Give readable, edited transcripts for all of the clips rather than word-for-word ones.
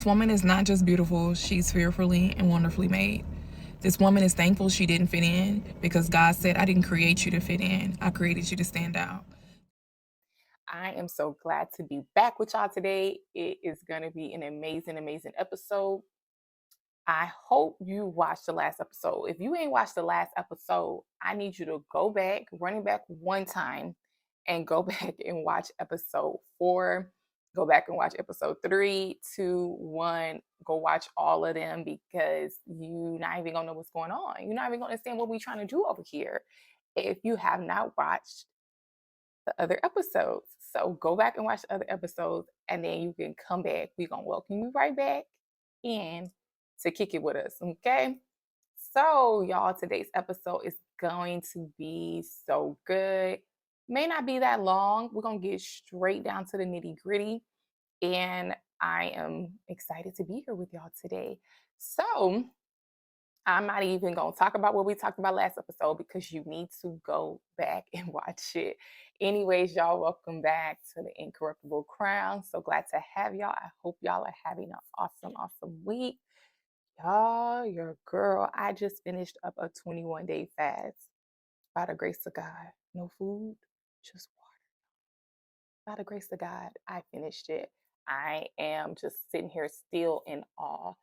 This woman is not just beautiful, she's fearfully and wonderfully made. This woman is thankful she didn't fit in because God said, I didn't create you to fit in, I created you to stand out. I am so glad to be back with y'all today. It is going to be an amazing, amazing episode. I hope you watched the last episode. If you ain't watched the last episode, I need you to go back, running back one time, and go back and watch episode 4. Go back and watch episode 3, 2, 1. Go watch all of them because you're not even gonna know what's going on. You're not even gonna understand what we're trying to do over here if you have not watched the other episodes. So go back and watch the other episodes, and then you can come back. We're gonna welcome you right back in to kick it with us. Okay. So, y'all, today's episode is going to be so good. May not be that long. We're gonna get straight down to the nitty-gritty. And I am excited to be here with y'all today. So I'm not even going to talk about what we talked about last episode because you need to go back and watch it. Anyways, y'all, welcome back to the Incorruptible Crown. So glad to have y'all. I hope y'all are having an awesome, awesome week. Y'all, your girl, I just finished up a 21-day fast by the grace of God. No food, just water. By the grace of God, I finished it. I am just sitting here still in awe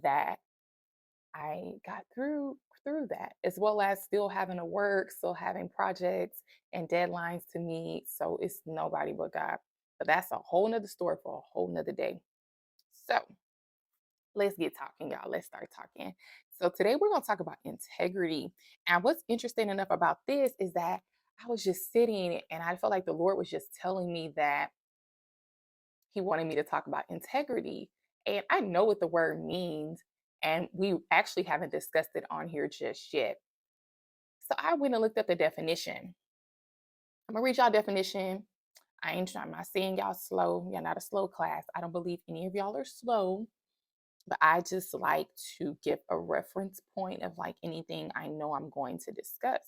that I got through that, as well as still having to work, still having projects and deadlines to meet. So it's nobody but God. But that's a whole nother story for a whole nother day. So let's get talking, y'all. Let's start talking. So today we're gonna talk about integrity. And what's interesting enough about this is that I was just sitting and I felt like the Lord was just telling me that He wanted me to talk about integrity. And I know what the word means, and we actually haven't discussed it on here just yet. So I went and looked up the definition. I'm gonna read y'all definition. I'm not saying y'all slow. Y'all not a slow class. I don't believe any of y'all are slow, but I just like to give a reference point of like anything I know I'm going to discuss.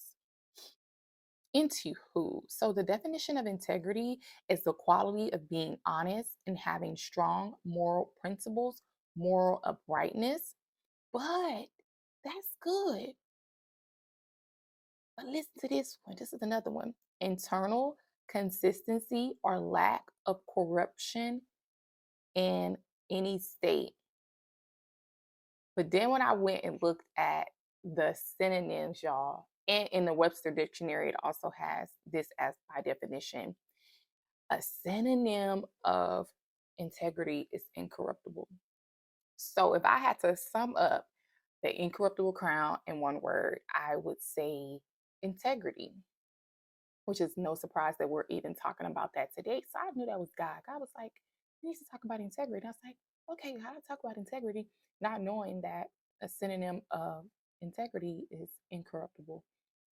Into who? So the definition of integrity is the quality of being honest and having strong moral principles, moral uprightness. But that's good. But listen to this one. This is another one. Internal consistency or lack of corruption in any state. But then when I went and looked at the synonyms, y'all, and in the Webster Dictionary, it also has this as by definition. A synonym of integrity is incorruptible. So if I had to sum up the incorruptible crown in one word, I would say integrity, which is no surprise that we're even talking about that today. So I knew that was God. God was like, "We need to talk about integrity." And I was like, okay, how to talk about integrity, not knowing that a synonym of integrity is incorruptible.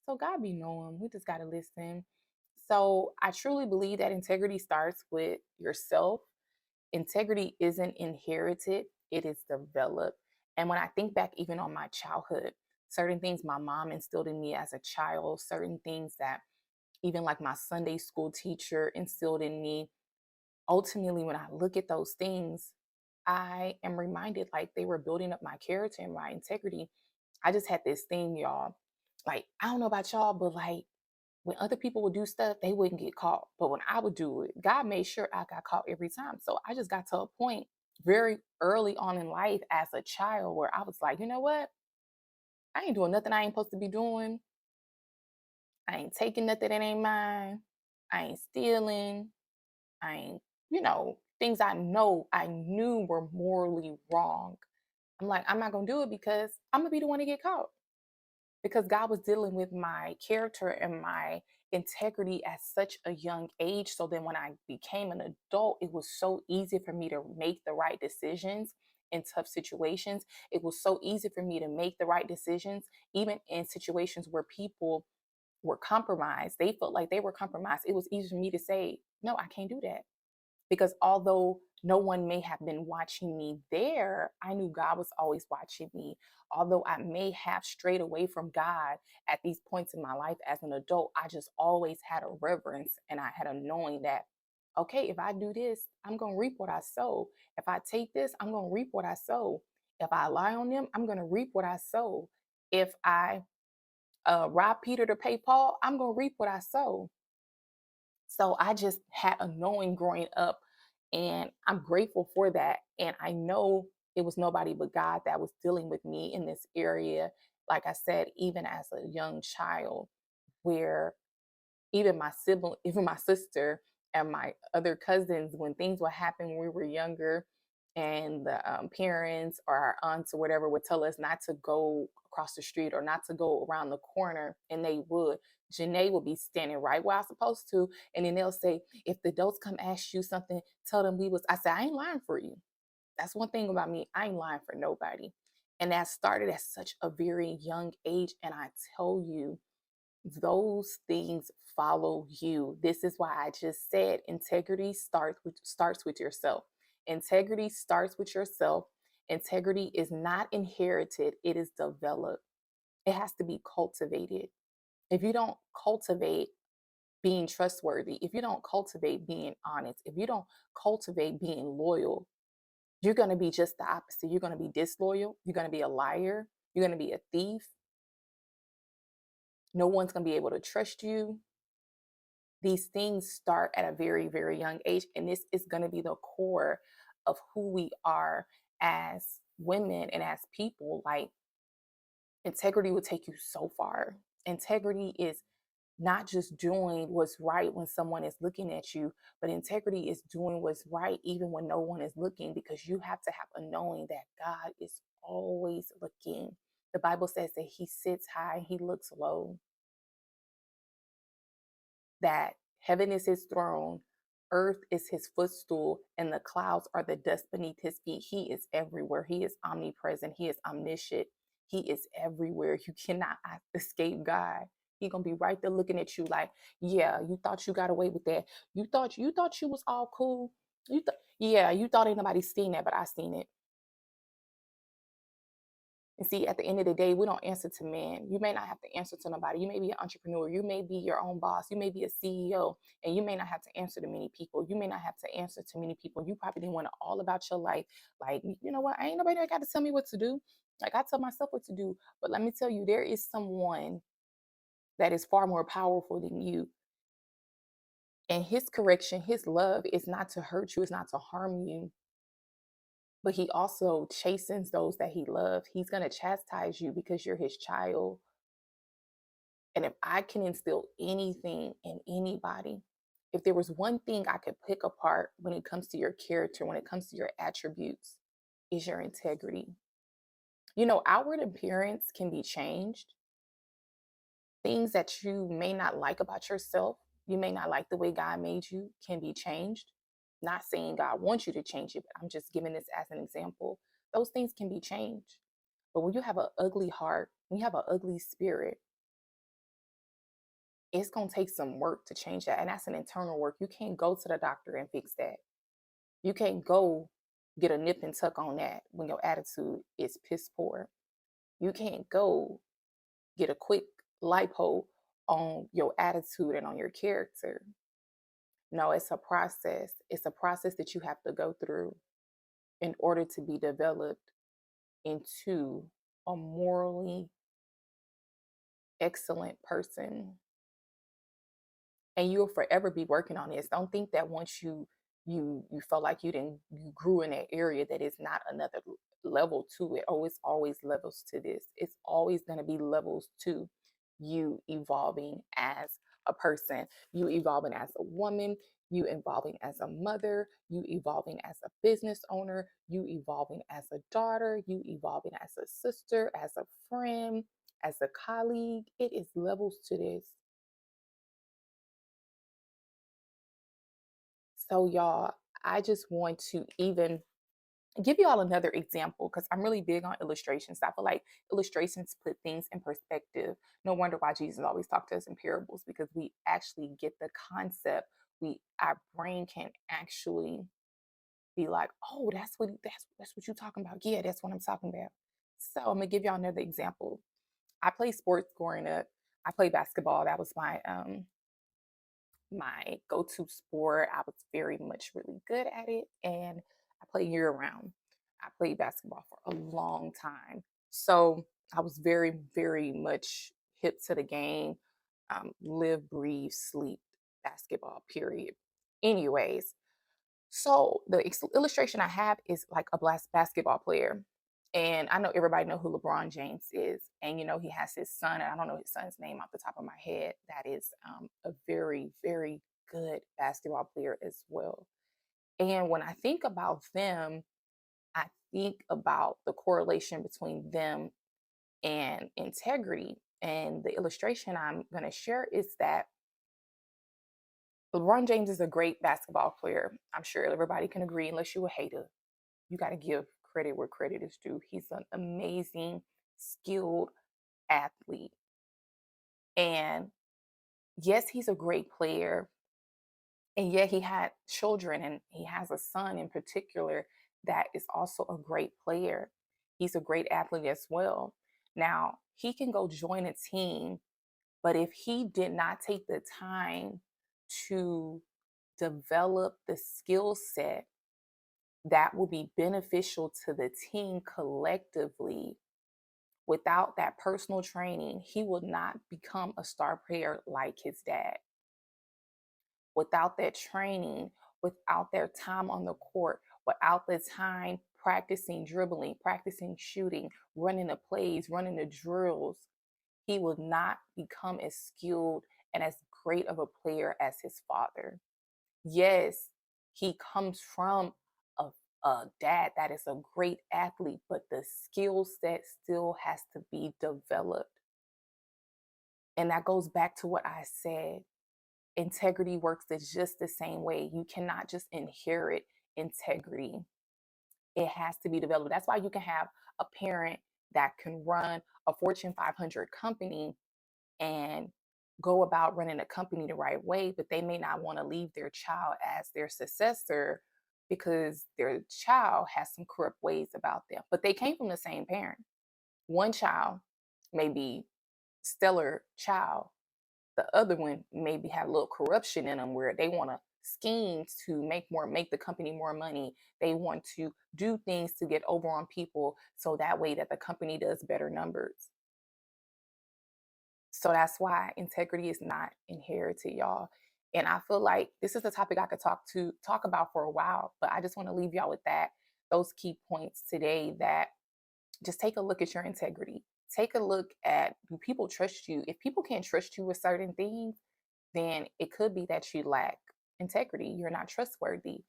So God be knowing. We just gotta listen. So I truly believe that integrity starts with yourself. Integrity isn't inherited, it is developed. And when I think back even on my childhood, certain things my mom instilled in me as a child, certain things that even like my Sunday school teacher instilled in me, ultimately, when I look at those things, I am reminded like they were building up my character and my integrity. I just had this thing, y'all. Like, I don't know about y'all, but like when other people would do stuff, they wouldn't get caught. But when I would do it, God made sure I got caught every time. So I just got to a point very early on in life as a child where I was like, you know what? I ain't doing nothing I ain't supposed to be doing. I ain't taking nothing that ain't mine. I ain't stealing. I ain't, things I knew were morally wrong. I'm like, I'm not going to do it because I'm going to be the one to get caught. Because God was dealing with my character and my integrity at such a young age. So then when I became an adult, it was so easy for me to make the right decisions in tough situations. It was so easy for me to make the right decisions, even in situations where people were compromised. They felt like they were compromised. It was easy for me to say, no, I can't do that. Because although no one may have been watching me there, I knew God was always watching me. Although I may have strayed away from God at these points in my life as an adult, I just always had a reverence and I had a knowing that Okay, if I do this, I'm going to reap what I sow. If I take this, I'm going to reap what I sow. If I lie on them, I'm going to reap what I sow. If I rob Peter to pay Paul, I'm going to reap what I sow. So I just had a knowing growing up, and I'm grateful for that. And I know it was nobody but God that was dealing with me in this area. Like I said, even as a young child, where even my sibling, even my sister and my other cousins, when things would happen when we were younger, and the parents or our aunts or whatever would tell us not to go across the street or not to go around the corner, and they would. Janae would be standing right where I was supposed to, and then they'll say, "If the adults come ask you something, tell them we was." I said, "I ain't lying for you." That's one thing about me. I ain't lying for nobody. And that started at such a very young age. And I tell you, those things follow you. This is why I just said integrity starts with yourself. Integrity starts with yourself. Integrity is not inherited, it is developed. It has to be cultivated. If you don't cultivate being trustworthy, if you don't cultivate being honest, if you don't cultivate being loyal, you're going to be just the opposite. You're going to be disloyal, you're going to be a liar, you're going to be a thief. No one's going to be able to trust you. These things start at a very, very young age. And this is going to be the core of who we are as women and as people. Like, integrity will take you so far. Integrity is not just doing what's right when someone is looking at you, but integrity is doing what's right even when no one is looking, because you have to have a knowing that God is always looking. The Bible says that he sits high, he looks low, that heaven is his throne, earth is his footstool, and the clouds are the dust beneath his feet. He is everywhere. He is omnipresent. He is omniscient. He is everywhere. You cannot escape God. He gonna be right there looking at you like, yeah, you thought you got away with that. You thought you was all cool. Yeah, you thought ain't nobody seen that, but I seen it. And see, at the end of the day, we don't answer to men. You may not have to answer to nobody. You may be an entrepreneur. You may be your own boss. You may be a CEO, and you may not have to answer to many people. You may not have to answer to many people. You probably didn't want to all about your life. Like, you know what? I ain't nobody that got to tell me what to do. Like, I tell myself what to do. But let me tell you, there is someone that is far more powerful than you. And his correction, his love is not to hurt you, it's not to harm you, but he also chastens those that he loves. He's going to chastise you because you're his child. And if I can instill anything in anybody, if there was one thing I could pick apart when it comes to your character, when it comes to your attributes, is your integrity. You know, outward appearance can be changed. Things that you may not like about yourself, you may not like the way God made you, can be changed. Not saying God wants you to change it, but I'm just giving this as an example. Those things can be changed. But when you have an ugly heart, when you have an ugly spirit, it's going to take some work to change that. And that's an internal work. You can't go to the doctor and fix that. You can't go get a nip and tuck on that when your attitude is piss poor. You can't go get a quick lipo on your attitude and on your character. No, it's a process. It's a process that you have to go through in order to be developed into a morally excellent person. And you'll forever be working on this. Don't think that once you felt like you grew in that area, that it's not another level to it. Oh, it's always levels to this. It's always going to be levels to you evolving as a person, you evolving as a woman, you evolving as a mother, you evolving as a business owner, you evolving as a daughter, you evolving as a sister, as a friend, as a colleague. It is levels to this. So, y'all, I just want to even give you all another example because I'm really big on illustrations. I feel like illustrations put things in perspective. No wonder why Jesus always talked to us in parables, because we actually get the concept. Our brain can actually be like, oh, that's what you're talking about. Yeah, that's what I'm talking about. So I'm gonna give y'all another example. I played sports growing up. I played basketball. That was my my go-to sport. I was very much really good at it, and I play year round. I played basketball for a long time. So I was very, very much hip to the game, live, breathe, sleep basketball, period. Anyways, so the illustration I have is like a basketball player. And I know everybody know who LeBron James is. And you know, he has his son, and I don't know his son's name off the top of my head. That is a very, very good basketball player as well. And when I think about them, I think about the correlation between them and integrity. And the illustration I'm going to share is that LeBron James is a great basketball player. I'm sure everybody can agree, unless you're a hater. You got to give credit where credit is due. He's an amazing, skilled athlete. And yes, he's a great player. And yet he had children, and he has a son in particular that is also a great player. He's a great athlete as well. Now, he can go join a team, but if he did not take the time to develop the skill set that will be beneficial to the team collectively, without that personal training, he will not become a star player like his dad. Without that training, without their time on the court, without the time practicing dribbling, practicing shooting, running the plays, running the drills, he will not become as skilled and as great of a player as his father. Yes, he comes from a, a dad that is a great athlete, but the skill set still has to be developed. And that goes back to what I said. Integrity works just the same way. You cannot just inherit integrity. It has to be developed. That's why you can have a parent that can run a Fortune 500 company and go about running a company the right way, but they may not want to leave their child as their successor because their child has some corrupt ways about them. But they came from the same parent. One child may be stellar child, the other one maybe have a little corruption in them where they want to scheme to make the company more money. They want to do things to get over on people so that way that the company does better numbers. So that's why integrity is not inherited, y'all. And I feel like this is a topic I could talk about for a while, but I just want to leave y'all with those key points today, that just take a look at your integrity. Take a look at, do people trust you? If people can't trust you with certain things, then it could be that you lack integrity. You're not trustworthy.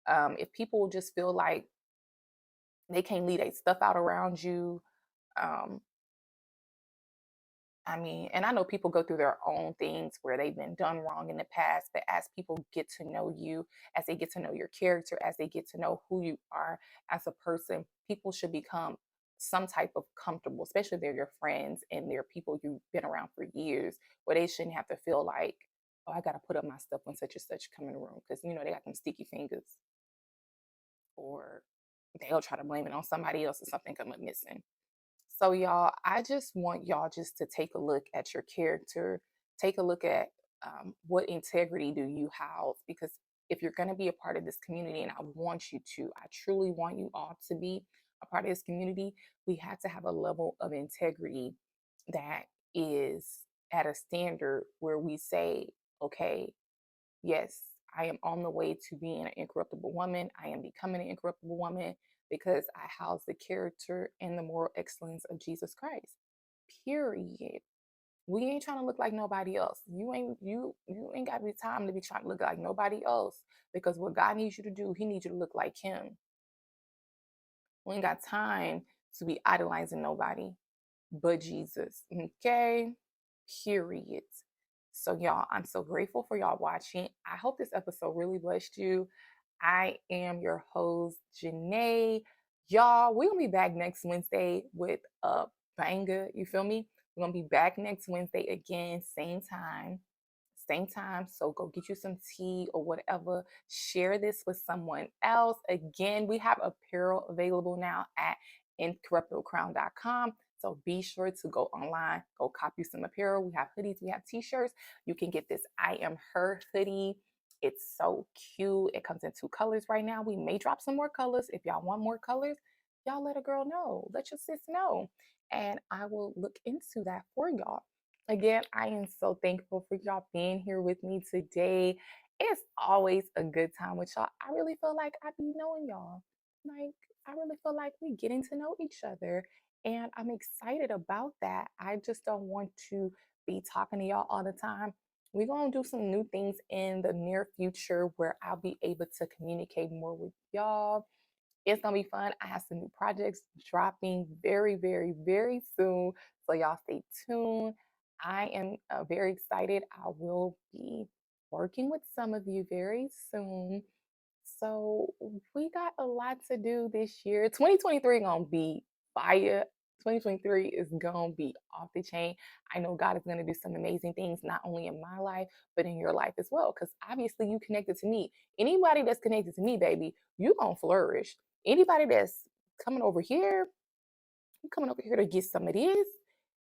If people just feel like they can't leave their stuff out around you, um, I mean, and I know people go through their own things where they've been done wrong in the past, but as people get to know you, as they get to know your character, as they get to know who you are as a person, people should become some type of comfortable, especially if they're your friends and they're people you've been around for years, where they shouldn't have to feel like, oh, I got to put up my stuff when such and such come in the room because, you know, they got them sticky fingers, or they'll try to blame it on somebody else or something come up missing. So, y'all, I just want y'all just to take a look at your character, take a look at what integrity do you house, because if you're going to be a part of this community, and I truly want you all to be a part of this community, we have to have a level of integrity that is at a standard where we say, okay, yes, I am on the way to being an incorruptible woman. I am becoming an incorruptible woman because I house the character and the moral excellence of Jesus Christ. Period. We ain't trying to look like nobody else. You ain't got the time to be trying to look like nobody else, because what God needs you to do, He needs you to look like Him. We ain't got time to be idolizing nobody but Jesus. Okay? Period. So, y'all, I'm so grateful for y'all watching. I hope this episode really blessed you. I am your host, Janae. Y'all, we're going to be back next Wednesday with a banger. You feel me? We're going to be back next Wednesday again, same time. Same time. So go get you some tea or whatever. Share this with someone else. Again, we have apparel available now at incorruptiblecrown.com. So be sure to go online, go copy some apparel. We have hoodies, we have t-shirts. You can get this I Am Her hoodie. It's so cute. It comes in two colors right now. We may drop some more colors. If y'all want more colors, y'all let a girl know. Let your sis know. And I will look into that for y'all. Again, I am so thankful for y'all being here with me today. It's always a good time with y'all. I really feel like I be knowing y'all. Like, I really feel like we getting to know each other. And I'm excited about that. I just don't want to be talking to y'all all the time. We're going to do some new things in the near future where I'll be able to communicate more with y'all. It's going to be fun. I have some new projects dropping very, very, very soon. So y'all stay tuned. I am very excited. I will be working with some of you very soon. So we got a lot to do this year. 2023 gonna be fire. 2023 is gonna be off the chain. I know God is gonna do some amazing things, not only in my life, but in your life as well. Because obviously you connected to me. Anybody that's connected to me, baby, you gonna flourish. Anybody that's coming over here, you coming over here to get some of this,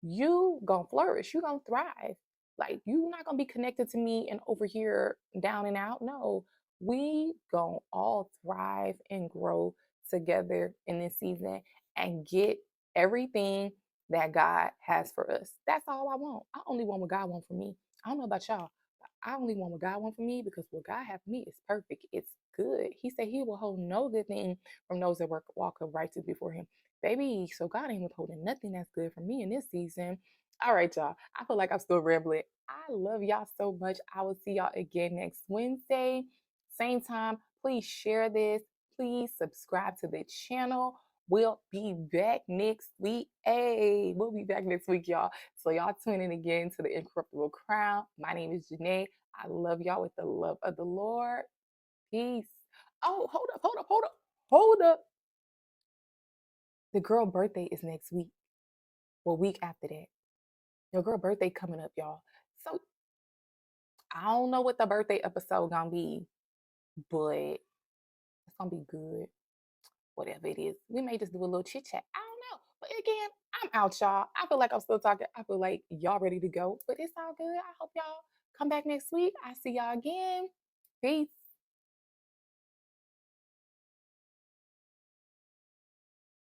you gonna flourish. You gonna thrive. Like you not gonna be connected to me and over here down and out. No, we gonna all thrive and grow together in this season and get everything that God has for us. That's all I want. I only want what God wants for me. I don't know about y'all, but I only want what God wants for me because what God has for me is perfect. It's good. He said He will hold no good thing from those that walk righteous before Him. Baby, so God ain't withholding nothing that's good for me in this season. All right, y'all. I feel like I'm still rambling. I love y'all so much. I will see y'all again next Wednesday. Same time. Please share this. Please subscribe to the channel. We'll be back next week. Hey, we'll be back next week, y'all. So y'all tune in again to the Incorruptible Crown. My name is Janae. I love y'all with the love of the Lord. Peace. Oh, hold up, hold up, hold up, hold up. The girl birthday is next week. Well, week after that. Your girl birthday coming up, y'all. So I don't know what the birthday episode gonna be, but it's gonna be good. Whatever it is. We may just do a little chit chat. I don't know. But again, I'm out, y'all. I feel like I'm still talking. I feel like y'all ready to go. But it's all good. I hope y'all come back next week. I see y'all again. Peace.